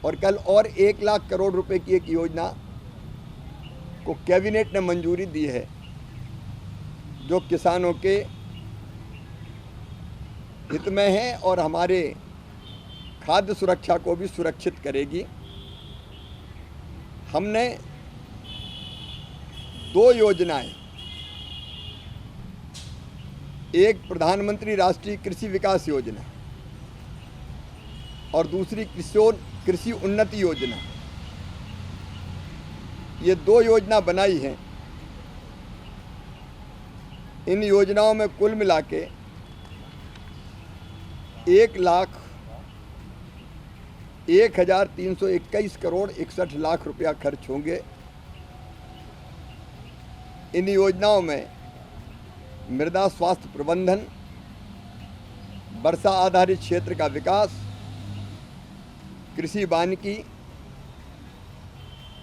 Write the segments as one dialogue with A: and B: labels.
A: और कल और 1 लाख करोड़ रुपए की एक योजना को कैबिनेट ने मंजूरी दी है, जो किसानों के हित में है और हमारे खाद्य सुरक्षा को भी सुरक्षित करेगी। हमने 2 योजनाएं, एक प्रधानमंत्री राष्ट्रीय कृषि विकास योजना और दूसरी कृषि उन्नति योजना, ये 2 योजना बनाई हैं। इन योजनाओं में कुल मिला के 1,01,321 करोड़ 61 लाख रुपया खर्च होंगे। इन योजनाओं में मृदा स्वास्थ्य प्रबंधन, वर्षा आधारित क्षेत्र का विकास, कृषि वानिकी,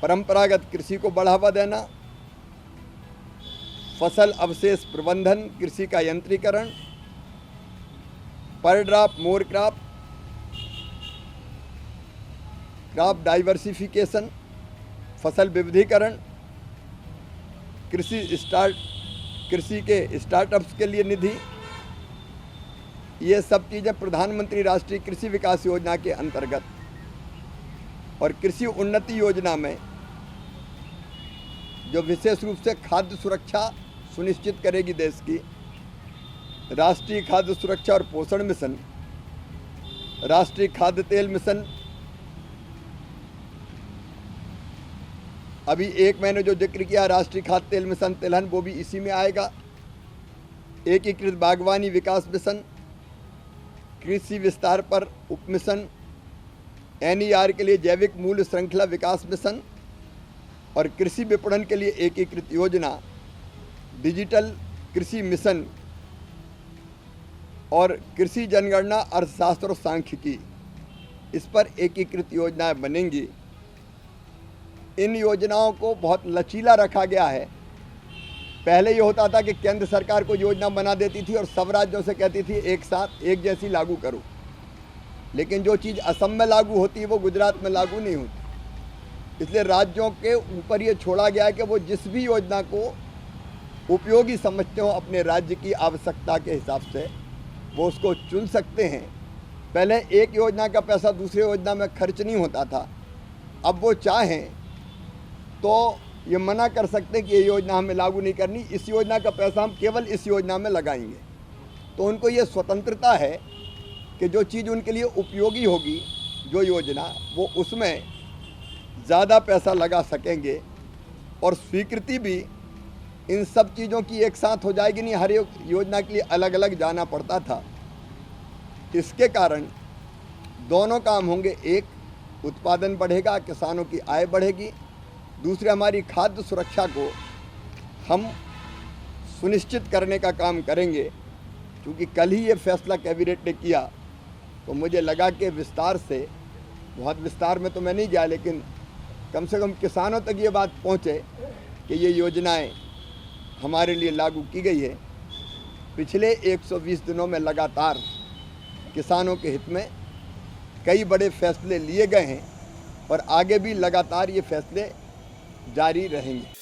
A: परंपरागत कृषि को बढ़ावा देना, फसल अवशेष प्रबंधन, कृषि का यंत्रीकरण, पर drop more crop, crop diversification, फसल विविधीकरण, कृषि के स्टार्टअप्स के लिए निधि, ये सब चीज़ें प्रधानमंत्री राष्ट्रीय कृषि विकास योजना के अंतर्गत। और कृषि उन्नति योजना में जो विशेष रूप से खाद्य सुरक्षा सुनिश्चित करेगी देश की, राष्ट्रीय खाद्य सुरक्षा और पोषण मिशन, राष्ट्रीय खाद्य तेल मिशन, अभी एक मैंने जो जिक्र किया राष्ट्रीय खाद्य तेल मिशन तिलहन, वो भी इसी में आएगा। एकीकृत बागवानी विकास मिशन, कृषि विस्तार पर उप मिशन, NER के लिए जैविक मूल्य श्रृंखला विकास मिशन और कृषि विपणन के लिए एकीकृत योजना, डिजिटल कृषि मिशन और कृषि जनगणना, अर्थशास्त्र और सांख्यिकी, इस पर एकीकृत योजनाएं बनेंगी। इन योजनाओं को बहुत लचीला रखा गया है। पहले ये होता था कि केंद्र सरकार को योजना बना देती थी और सब राज्यों से कहती थी एक साथ एक जैसी लागू करो, लेकिन जो चीज़ असम में लागू होती है वो गुजरात में लागू नहीं होती। इसलिए राज्यों के ऊपर ये छोड़ा गया है कि वो जिस भी योजना को उपयोगी समझते हो अपने राज्य की आवश्यकता के हिसाब से वो उसको चुन सकते हैं। पहले एक योजना का पैसा दूसरी योजना में खर्च नहीं होता था, अब वो चाहें तो ये मना कर सकते हैं कि ये योजना हमें लागू नहीं करनी, इस योजना का पैसा हम केवल इस योजना में लगाएंगे। तो उनको ये स्वतंत्रता है कि जो चीज़ उनके लिए उपयोगी होगी, जो योजना, वो उसमें ज़्यादा पैसा लगा सकेंगे। और स्वीकृति भी इन सब चीज़ों की एक साथ हो जाएगी, नहीं हर योजना के लिए अलग अलग जाना पड़ता था। इसके कारण दोनों काम होंगे, एक उत्पादन बढ़ेगा, किसानों की आय बढ़ेगी, दूसरे हमारी खाद्य सुरक्षा को हम सुनिश्चित करने का काम करेंगे। क्योंकि कल ही ये फैसला कैबिनेट ने किया तो मुझे लगा कि विस्तार से, बहुत विस्तार में तो मैं नहीं गया, लेकिन कम से कम किसानों तक ये बात पहुँचे कि ये योजनाएं हमारे लिए लागू की गई है। पिछले 120 दिनों में लगातार किसानों के हित में कई बड़े फैसले लिए गए हैं और आगे भी लगातार ये फैसले जारी रहेंगे।